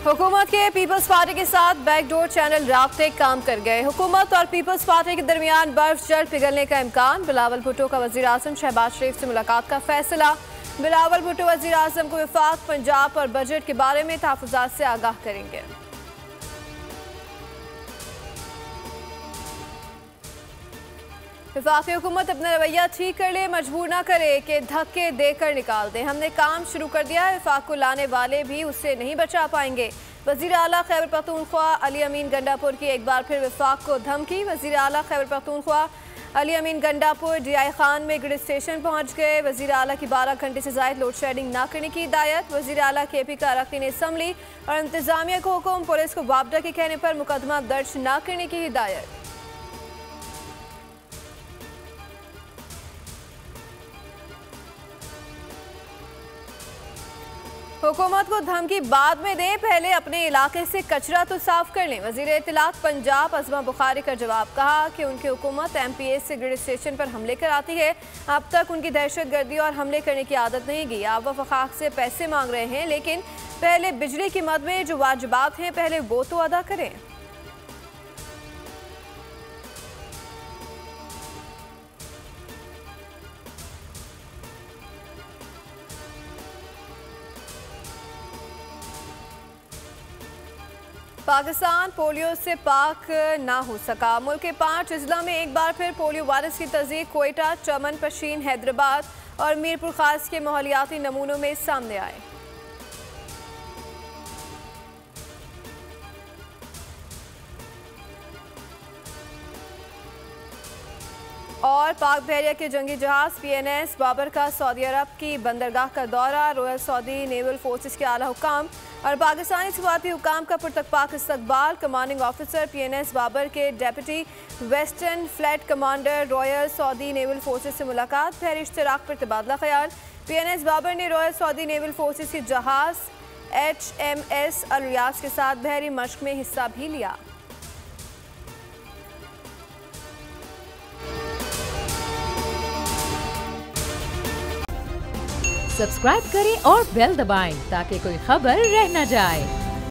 हुकूमत के peoples party के साथ बैकडोर चैनल राब्ते काम कर गए। हुकूमत और पीपल्स पार्टी के दरमियान बर्फ जल्द पिघलने का इम्कान। बिलावल भुट्टो का वज़ीर आज़म शहबाज शरीफ से मुलाकात का फैसला। बिलावल भुट्टो वज़ीर आज़म को वफाक, पंजाब और बजट के बारे में तहफ़्फ़ुज़ात से आगाह करेंगे। वफाकी हुकूमत अपना रवैया ठीक कर ले, मजबूर ना करे कि धक्के देकर निकाल दें। हमने काम शुरू कर दिया है, वफाक को लाने वाले भी उससे नहीं बचा पाएंगे। वज़ीर आला खैबर पख्तूनख्वा अली अमीन गंडापुर की एक बार फिर वफाक को धमकी। वज़ीर आला खैबर पख्तूनख्वा अली अमीन गंडापुर DI खान में ग्रिड स्टेशन पहुंच गए। वज़ीर आला की 12 घंटे से ज़ायद लोड शेडिंग ना करने की हिदायत। वज़ीर आला KP का अरकान असम्बली और इंतजामिया को हुक्म, पुलिस को वापडा के कहने पर मुकदमा दर्ज ना करने की हिदायत। हुकूमत को धमकी बाद में दें, पहले अपने इलाके से कचरा तो साफ कर लें। वज़ीर इत्तलात पंजाब अज़मा बुखारी का जवाब, कहा कि उनकी हुकूमत MPA से ग्रिड स्टेशन पर हमले कराती है। अब तक उनकी दहशत गर्दी और हमले करने की आदत नहीं गई। आप वफाक से पैसे मांग रहे हैं, लेकिन पहले बिजली की मद में जो वाजिबात हैं पहले वो तो अदा करें। पाकिस्तान पोलियो से पाक ना हो सका। मुल्क के 5 अजला में एक बार फिर पोलियो वायरस की तस्दीक कोयटा, चमन, पशीन, हैदराबाद और मीरपुर खास के माहौलियाती नमूनों में सामने आए। और पाक बहरिया के जंगी जहाज PNS बाबर का सऊदी अरब की बंदरगाह का दौरा। रॉयल सऊदी नेवल फोर्सेस के आला हुकाम और पाकिस्तानी सफारती हुकाम का पुरतकपाक इस्तकबाल। कमांडिंग ऑफिसर PNS बाबर के deputy western flat commander royal Saudi naval forces से मुलाकात। बहरी इश्तराक पर तबादला ख्याल। PNS बाबर ने रॉयल सऊदी नेवल फोर्सेस के जहाज HMS अल रियाज के साथ बहरी मश्क में हिस्सा भी लिया। सब्सक्राइब करें और बेल दबाएं ताकि कोई खबर रह न जाए।